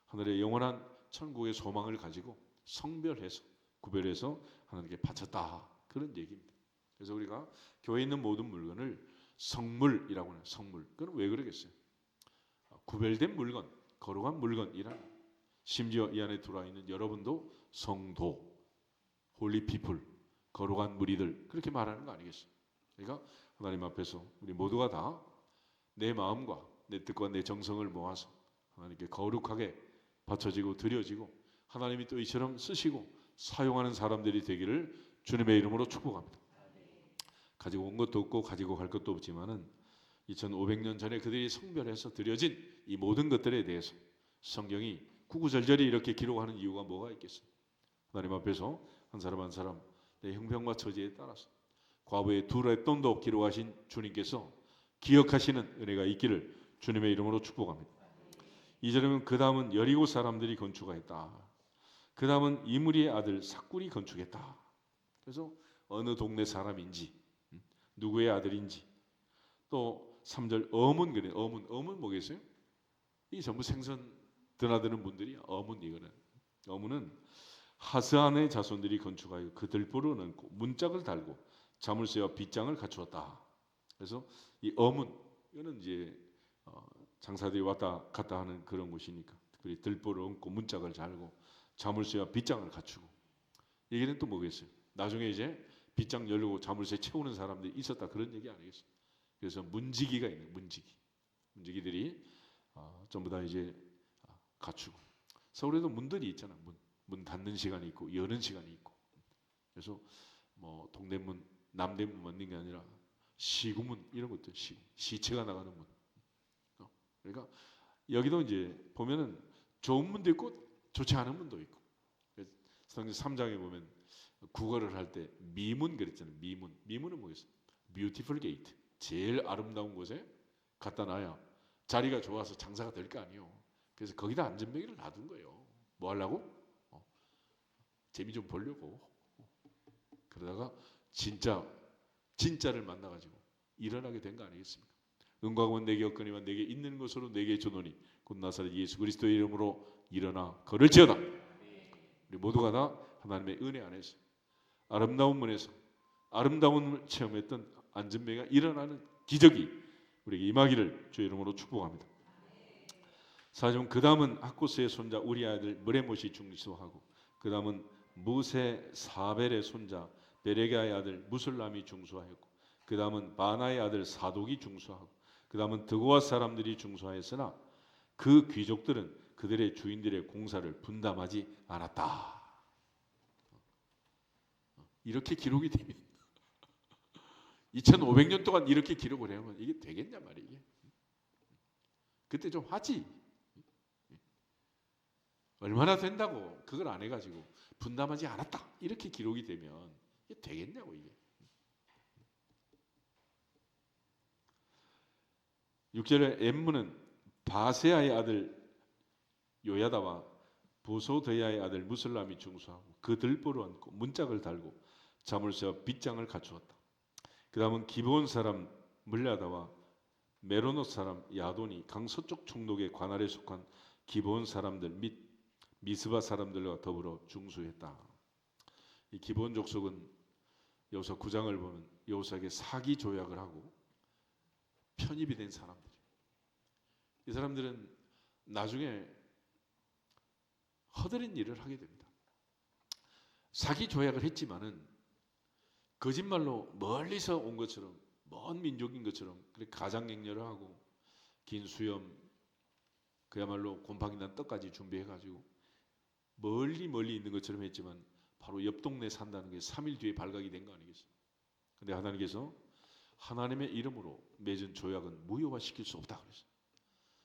하늘의 영원한 천국의 소망을 가지고 성별해서 구별해서 하나님께 바쳤다. 그런 얘기입니다. 그래서 우리가 교회에 있는 모든 물건을 성물이라고 해요. 성물. 그건 왜 그러겠어요? 구별된 물건, 거룩한 물건이란, 심지어 이 안에 들어와 있는 여러분도 성도, 홀리 피플, 거룩한 무리들, 그렇게 말하는 거 아니겠어요? 그러니까 하나님 앞에서 우리 모두가 다 내 마음과 내 뜻과 내 정성을 모아서 하나님께 거룩하게 바쳐지고 드려지고 하나님이 또 이처럼 쓰시고 사용하는 사람들이 되기를 주님의 이름으로 축복합니다. 가지고 온 것도 없고 가지고 갈 것도 없지만은 2500년 전에 그들이 성별해서 드려진 이 모든 것들에 대해서 성경이 구구절절히 이렇게 기록하는 이유가 뭐가 있겠어요? 하나님 앞에서 한 사람 한 사람 내 형편과 처지에 따라서 과부의 두 랫돈도 기록하신 주님께서 기억하시는 은혜가 있기를 주님의 이름으로 축복합니다. 2절에는 그 다음은 여리고 사람들이 건축하였다. 그 다음은 이므리의 아들 삭굴이 건축했다. 그래서 어느 동네 사람인지 누구의 아들인지 또 3절 어문 그래. 어문 뭐겠어요? 이 전부 생선 드나드는 분들이 어문 이거는. 어문은 하스안의 자손들이 건축하여 그 들보를 얹고 문짝을 달고 자물쇠와 빗장을 갖추었다. 그래서 이 어문 이거는 이제 장사들이 왔다 갔다 하는 그런 곳이니까 특별히 들보를 얹고 문짝을 달고 자물쇠와 빗장을 갖추고 얘기는 또 뭐겠어요? 나중에 이제 빗장 열고 자물쇠 채우는 사람들이 있었다 그런 얘기 아니겠어요? 그래서 문지기가 있는 문지기들이 전부 다 이제 갖추고 서울에도 문들이 있잖아. 문 닫는 시간이 있고 여는 시간이 있고 그래서 뭐 동대문 남대문 만든 게 아니라 시구문 이런 것들 시체가 나가는 문. 그러니까 여기도 이제 보면은 좋은 문도 있고 좋지 않은 문도 있고. 성경 3장에 보면 국어를 할 때 미문 그랬잖아요. 미문은 뭐겠어요? beautiful gate. 제일 아름다운 곳에 갖다 놔야 자리가 좋아서 장사가 될 거 아니에요. 그래서 거기다 안전뱅이를 놔둔 거예요. 뭐 하려고? 재미 좀 보려고. 그러다가 진짜를 만나가지고 일어나게 된 거 아니겠습니까? 은과 금은 내게 없거니와 내게 있는 것으로 내게 주노니 곧 나사렛 예수 그리스도의 이름으로 일어나 걸을지어다. 우리 모두가 다 하나님의 은혜 안에서 아름다운 문에서 아름다움을 체험했던 안전뱅이가 일어나는 기적이 우리에게 임하기를 주의 이름으로 축복합니다. 사실 그 다음은 학고스의 손자 우리의 아들므레못이 중수하고 그 다음은 무세 사벨의 손자 베레가의 아들 무술람이 중수하였고 그 다음은 바나의 아들 사독이 중수하고 그 다음은 드고아 사람들이 중수하였으나 그 귀족들은 그들의 주인들의 공사를 분담하지 않았다. 이렇게 기록이 되면 2500년 동안 이렇게 기록을 해오면 이게 되겠냐 말이에요. 그때 좀 하지. 얼마나 된다고 그걸 안 해가지고 분담하지 않았다 이렇게 기록이 되면 이게 되겠냐고 이게. 6절에 엠무는 바세아의 아들 요야다와 보소드야의 아들 무슬람이 중수하고 그 들보를 얹고 문짝을 달고 자물쇠와 빗장을 갖추었다. 그 다음은 기브온 사람 물라다와 메로노 사람 야돈이 강서쪽 총독의 관할에 속한 기브온 사람들 및 미스바 사람들과 더불어 중수했다. 이 기브온 족속은 여호수아 9장을 보면 여호수아에게 사기 조약을 하고 편입이 된 사람들이에요. 이 사람들은 나중에 허드렛 일을 하게 됩니다. 사기 조약을 했지만은 거짓말로 멀리서 온 것처럼 먼 민족인 것처럼 그렇게 가장행렬을 하고 긴 수염 그야말로 곰팡이 난 떡까지 준비해가지고 멀리 있는 것처럼 했지만 바로 옆 동네에 산다는 게 3일 뒤에 발각이 된 거 아니겠어요? 근데 하나님께서 하나님의 이름으로 맺은 조약은 무효화시킬 수 없다 그랬어요.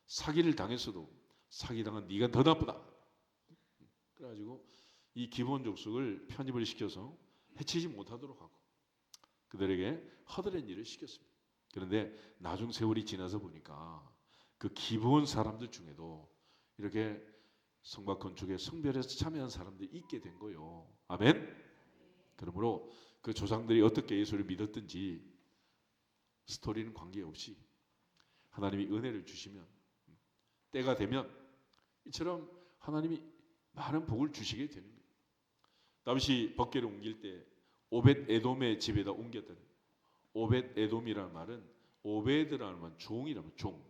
사기를 당했어도 사기당한 네가 더 나쁘다. 그래가지고 이 기브온 족속을 편입을 시켜서 해치지 못하도록 하고 그들에게 허드렛 일을 시켰습니다. 그런데 나중 세월이 지나서 보니까 그 기브온 사람들 중에도 이렇게 성막 건축에 성별해서 참여한 사람들이 있게 된 거예요. 아멘. 그러므로 그 조상들이 어떻게 예수를 믿었든지 스토리는 관계없이 하나님이 은혜를 주시면 때가 되면 이처럼 하나님이 많은 복을 주시게 되는 거예요. 다윗이 법궤를 옮길 때 오벳 에돔의 집에다 옮겼다는 거예요. 오벳 에돔이라는 말은 오베드라는 말은 종이라는 종.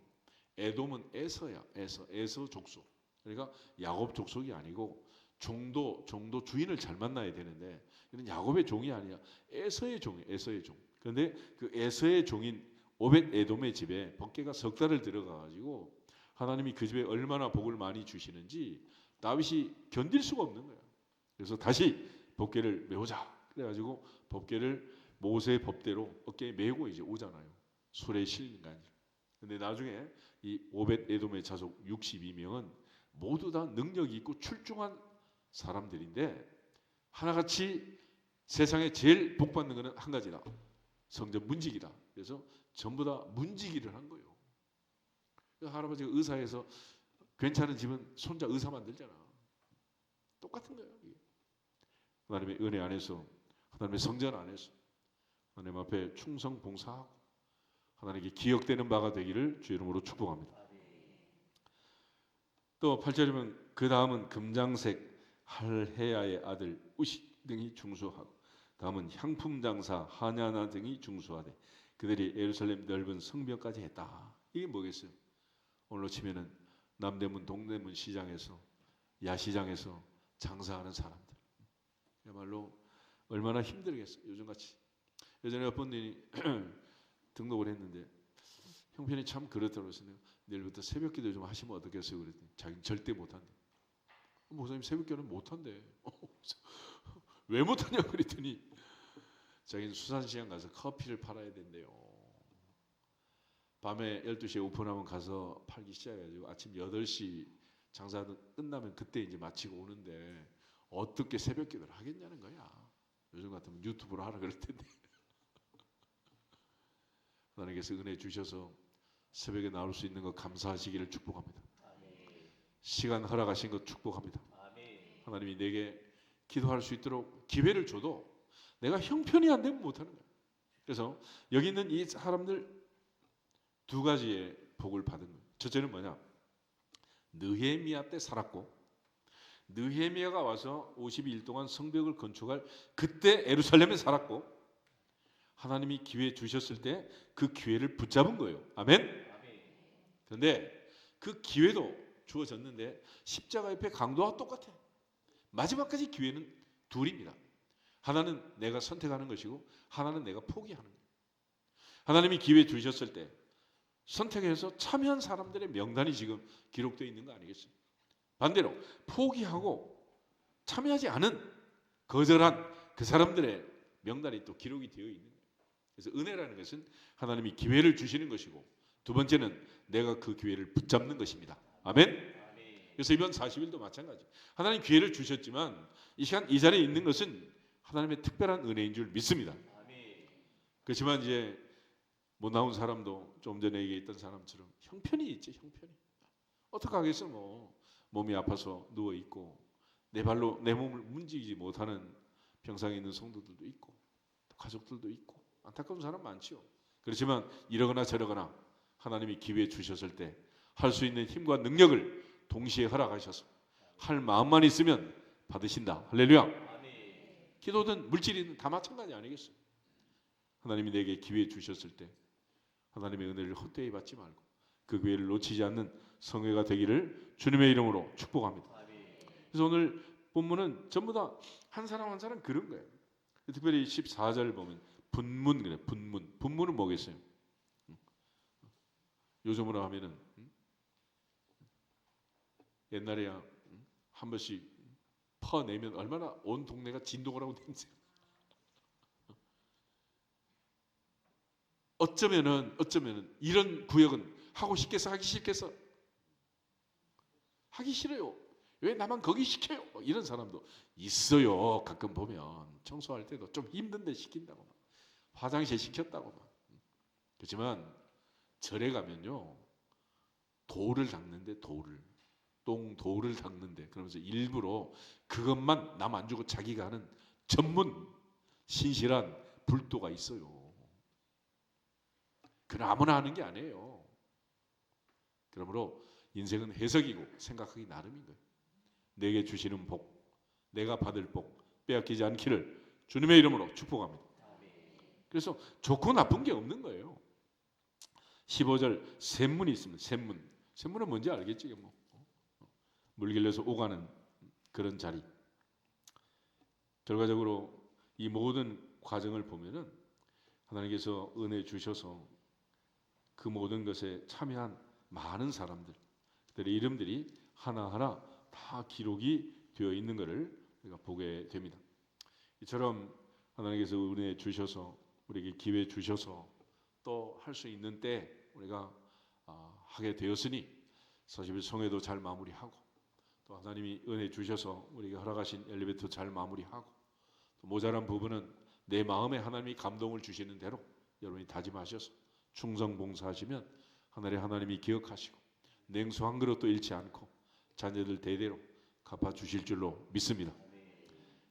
에돔은 에서야. 에서 족속. 그러니까 야곱 족속이 아니고 종도 주인을 잘 만나야 되는데 이는 야곱의 종이 아니야. 에서의 종이에요. 에서의 종. 그런데 그 에서의 종인 오벳 에돔의 집에 법궤가 석 달을 들어가 가지고 하나님이 그 집에 얼마나 복을 많이 주시는지 다윗이 견딜 수가 없는 거야. 그래서 다시 법궤를 메우자. 그래가지고 법궤를 모세의 법대로 어깨에 메고 이제 오잖아요. 술에 실린 거 아니에요. 근데 나중에 이 오벳 에돔의 자손 62명은 모두 다 능력이 있고 출중한 사람들인데 하나같이 세상에 제일 복 받는 것은 한 가지다. 성전 문지기다. 그래서 전부 다 문지기를 한 거예요. 할아버지가 의사해서 괜찮은 집은 손자 의사 만들잖아. 똑같은 거예요. 하나님의 은혜 안에서, 하나님의 성전 안에서 하나님 앞에 충성 봉사하고 하나님께 기억되는 바가 되기를 주 이름으로 축복합니다. 또 8절이면 그 다음은 금장색 할헤야의 아들 우식 등이 중수하고 다음은 향품 장사 하냐나 등이 중수하되 그들이 예루살렘 넓은 성벽까지 했다. 이게 뭐겠어요? 오늘로 치면은 남대문 동대문 시장에서 야시장에서 장사하는 사람들. 그야말로 얼마나 힘들겠어요. 요즘같이. 예전에 어떤 분이 등록을 했는데 형편이 참 그렇다고 해서 내일부터 새벽기도 좀 하시면 어떻겠어요? 그랬더니 자기는 절대 못한대. 목사님 새벽기도는 못한대. 왜 못하냐고 그랬더니 자기는 수산시장 가서 커피를 팔아야 된대요. 밤에 12시에 오픈하면 가서 팔기 시작해가지고 아침 8시 장사 끝나면 그때 이제 마치고 오는데 어떻게 새벽기도를 하겠냐는 거야. 요즘 같으면 유튜브로 하라 그럴 텐데. 하나님께서 은혜 주셔서 새벽에 나올 수 있는 것 감사하시기를 축복합니다. 시간 허락하신 것 축복합니다. 하나님이 내게 기도할 수 있도록 기회를 줘도 내가 형편이 안 되면 못하는 거야. 그래서 여기 있는 이 사람들 두 가지의 복을 받은 거예요. 첫째는 뭐냐? 느헤미야 때 살았고 느헤미야가 와서 52일 동안 성벽을 건축할 그때 예루살렘에 살았고 하나님이 기회 주셨을 때 그 기회를 붙잡은 거예요. 아멘? 그런데 그 기회도 주어졌는데 십자가 옆에 강도와 똑같아. 마지막까지 기회는 둘입니다. 하나는 내가 선택하는 것이고 하나는 내가 포기하는 거예요. 하나님이 기회 주셨을 때 선택해서 참여한 사람들의 명단이 지금 기록되어 있는 거 아니겠어요? 반대로 포기하고 참여하지 않은 거절한 그 사람들의 명단이 또 기록이 되어 있는 거예요. 그래서 은혜라는 것은 하나님이 기회를 주시는 것이고 두 번째는 내가 그 기회를 붙잡는 것입니다. 아멘? 그래서 이번 40일도 마찬가지. 하나님 기회를 주셨지만 이 시간 이 자리에 있는 것은 하나님의 특별한 은혜인 줄 믿습니다. 그렇지만 이제 못 나온 사람도 좀 전에 얘기했던 사람처럼 형편이 있지. 형편이. 어떻게 하겠어 뭐. 몸이 아파서 누워있고 내 발로 내 몸을 움직이지 못하는 병상에 있는 성도들도 있고 가족들도 있고 안타까운 사람 많지요. 그렇지만 이러거나 저러거나 하나님이 기회 주셨을 때 할 수 있는 힘과 능력을 동시에 허락하셔서 할 마음만 있으면 받으신다. 할렐루야. 기도든 물질이든 다 마찬가지 아니겠어요? 하나님이 내게 기회 주셨을 때 하나님의 은혜를 헛되이 받지 말고 그 기회를 놓치지 않는 성회가 되기를 주님의 이름으로 축복합니다. 그래서 오늘 본문은 전부 다 한 사람 한 사람 그런 거예요. 특별히 14절 보면 분문 그래. 분문은 뭐겠어요? 요즘으로 하면은 옛날에야 한 번씩 퍼내면 얼마나 온 동네가 진동을 하고 다니세요. 어쩌면은 이런 구역은 하고 싶겠어 하기 싫겠어? 하기 싫어요. 왜 나만 거기 시켜요? 이런 사람도 있어요. 가끔 보면 청소할 때도 좀 힘든데 시킨다고 막. 화장실 시켰다고 막. 그렇지만 절에 가면요 돌을 닦는데 돌을 닦는데 그러면서 일부러 그것만 남 안 주고 자기가 하는 전문 신실한 불도가 있어요. 그건 아무나 하는 게 아니에요. 그러므로 인생은 해석이고 생각하기 나름인 거예요. 내게 주시는 복, 내가 받을 복, 빼앗기지 않기를 주님의 이름으로 축복합니다. 그래서 좋고 나쁜 게 없는 거예요. 15절 샘문이 있습니다. 샘문은 뭔지 알겠지? 뭐. 물 길러서 오가는 그런 자리. 결과적으로 이 모든 과정을 보면은 하나님께서 은혜 주셔서 그 모든 것에 참여한 많은 사람들, 그들의 이름들이 하나하나 다 기록이 되어 있는 것을 우리가 보게 됩니다. 이처럼 하나님께서 은혜 주셔서 우리에게 기회 주셔서 또 할 수 있는 때 우리가 하게 되었으니 40일 성회도 잘 마무리하고 또 하나님이 은혜 주셔서 우리에게 허락하신 엘리베이터 잘 마무리하고 또 모자란 부분은 내 마음에 하나님이 감동을 주시는 대로 여러분이 다짐하셔서 충성 봉사하시면 하늘의 하나님이 기억하시고 냉수 한 그릇도 잃지 않고 자녀들 대대로 갚아주실 줄로 믿습니다.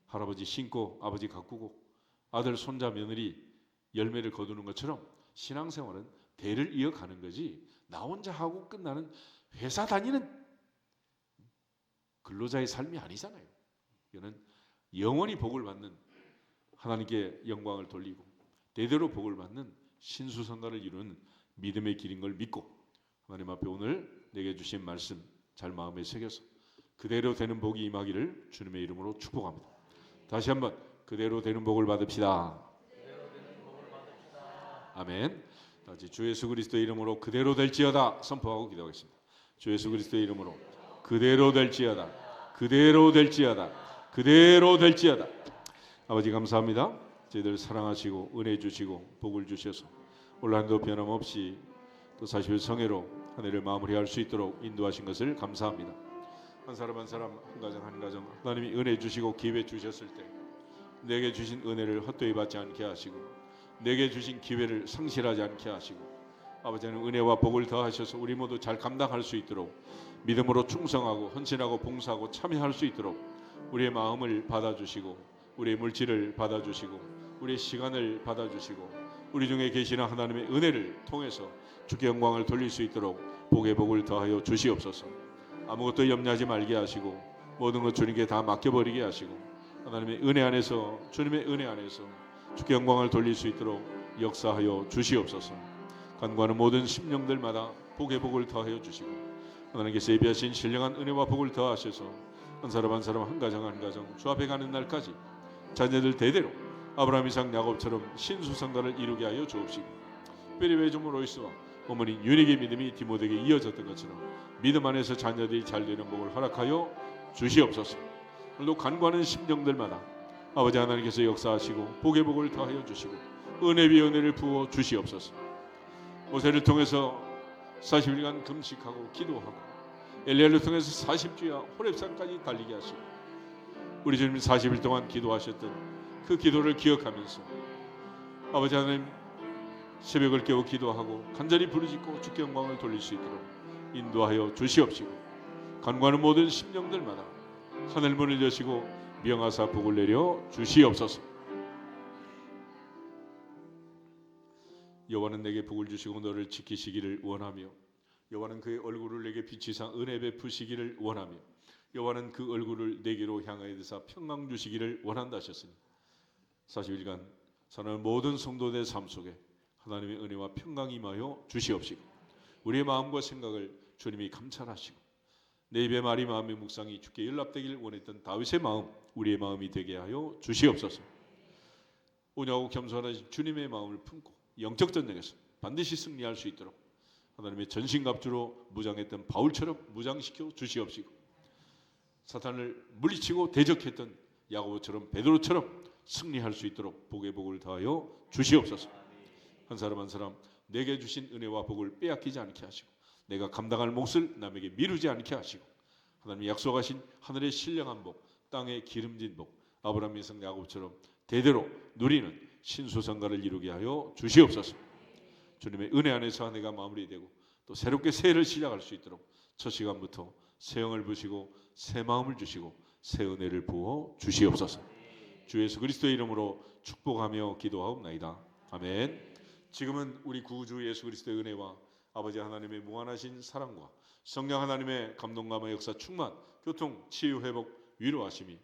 할아버지 신고 아버지 가꾸고 아들 손자 며느리 열매를 거두는 것처럼 신앙생활은 대를 이어가는 거지 나 혼자 하고 끝나는 회사 다니는 근로자의 삶이 아니잖아요. 이거는 영원히 복을 받는 하나님께 영광을 돌리고 대대로 복을 받는 신수성가를 이루는 믿음의 길인 걸 믿고 하나님 앞에 오늘 내게 주신 말씀 잘 마음에 새겨서 그대로 되는 복이 임하기를 주님의 이름으로 축복합니다. 다시 한번 그대로 되는 복을 받읍시다. 아멘. 다시 주 예수 그리스도의 이름으로 그대로 될지어다 선포하고 기도하겠습니다. 주 예수 그리스도의 이름으로 그대로 될지어다. 그대로 될지어다. 그대로 될지어다. 아버지 감사합니다. 저희들 사랑하시고 은혜 주시고 복을 주셔서 올 한도 변함없이 또 40일 성회로 한 해를 마무리할 수 있도록 인도하신 것을 감사합니다. 한 사람 한 사람 한 가정 한 가정 하나님이 은혜 주시고 기회 주셨을 때 내게 주신 은혜를 헛되이 받지 않게 하시고 내게 주신 기회를 상실하지 않게 하시고 아버지는 은혜와 복을 더하셔서 우리 모두 잘 감당할 수 있도록 믿음으로 충성하고 헌신하고 봉사하고 참여할 수 있도록 우리의 마음을 받아주시고 우리의 물질을 받아주시고 우리의 시간을 받아주시고 우리 중에 계시는 하나님의 은혜를 통해서 주께 영광을 돌릴 수 있도록 복의 복을 더하여 주시옵소서. 아무것도 염려하지 말게 하시고 모든 것 주님께 다 맡겨버리게 하시고 하나님의 은혜 안에서 주님의 은혜 안에서 주께 영광을 돌릴 수 있도록 역사하여 주시옵소서. 간구하는 모든 심령들마다 복의 복을 더하여 주시고 하나님께서 예비하신 신령한 은혜와 복을 더하셔서 한 사람 한 사람 한 가정 한 가정 주 앞에 가는 날까지 자녀들 대대로 아브라함 이삭 야곱처럼 신수성가를 이루게 하여 주옵시고 특별히 외조모 로이스와 어머니 윤희의 믿음이 디모데에게 이어졌던 것처럼 믿음 안에서 자녀들이 잘되는 복을 허락하여 주시옵소서. 오늘도 간구하는 심령들마다 아버지 하나님께서 역사하시고 복의 복을 더하여 주시고 은혜 위에 은혜를 부어 주시옵소서. 모세를 통해서 40일간 금식하고 기도하고 엘리야를 통해서 40주야 호렙산까지 달리게 하시고 우리 주님 40일 동안 기도하셨던 그 기도를 기억하면서 아버지 하나님 새벽을 깨워 기도하고 간절히 부르짖고 주께 영광을 돌릴 수 있도록 인도하여 주시옵시고 간구하는 모든 심령들마다 하늘문을 여시고 명하사 복을 내려 주시옵소서. 여호와는 내게 복을 주시고 너를 지키시기를 원하며 여호와는 그의 얼굴을 내게 비치사 은혜 베푸시기를 원하며 여호와는 그 얼굴을 내게로 향하여 드사 평강 주시기를 원한다 하셨으니 40일간 사는 모든 성도들의 삶 속에 하나님의 은혜와 평강이 임하여 주시옵시고 우리의 마음과 생각을 주님이 감찰하시고 내 입의 말이 마음의 묵상이 주께 연락되기를 원했던 다윗의 마음 우리의 마음이 되게 하여 주시옵소서. 온유하고 겸손하신 주님의 마음을 품고 영적 전쟁에서 반드시 승리할 수 있도록 하나님의 전신갑주로 무장했던 바울처럼 무장시켜 주시옵시고 사탄을 물리치고 대적했던 야고보처럼 베드로처럼 승리할 수 있도록 복의 복을 더하여 주시옵소서. 한 사람 한 사람 내게 주신 은혜와 복을 빼앗기지 않게 하시고 내가 감당할 몫을 남에게 미루지 않게 하시고 하나님이 약속하신 하늘의 신령한 복 땅의 기름진 복 아브라함 이삭 야곱처럼 대대로 누리는 신수성가를 이루게 하여 주시옵소서. 주님의 은혜 안에서 한 해가 마무리되고 또 새롭게 새해를 시작할 수 있도록 첫 시간부터 새 영을 부시고 새 마음을 주시고 새 은혜를 부어 주시옵소서. 주 예수 그리스도의 이름으로 축복하며 기도하옵나이다. 아멘. 지금은 우리 구주 예수 그리스도의 은혜와 아버지 하나님의 무한하신 사랑과 성령 하나님의 감동감의 역사 충만 교통 치유 회복 위로하심이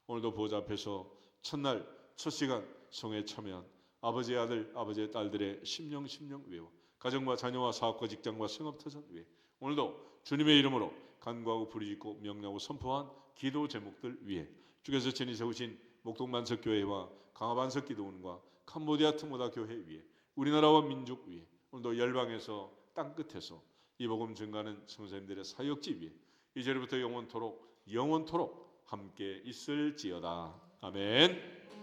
오늘도 보좌 앞에서 첫날 첫 시간 성회에 참여한 아버지의 아들 아버지의 딸들의 심령 외워 가정과 자녀와 사업과 직장과 생업터전 위해 오늘도 주님의 이름으로 간구하고 부르짖고 명령하고 선포한 기도 제목들 위해 주께서 친히 세우신 목동만석교회와 강화반석기도원과 캄보디아 특모다 교회 위에 우리나라와 민족 위에 오늘도 열방에서 땅끝에서 이 복음 증가하는 성도님들의 사역지 위에 이제부터 영원토록 함께 있을지어다. 아멘.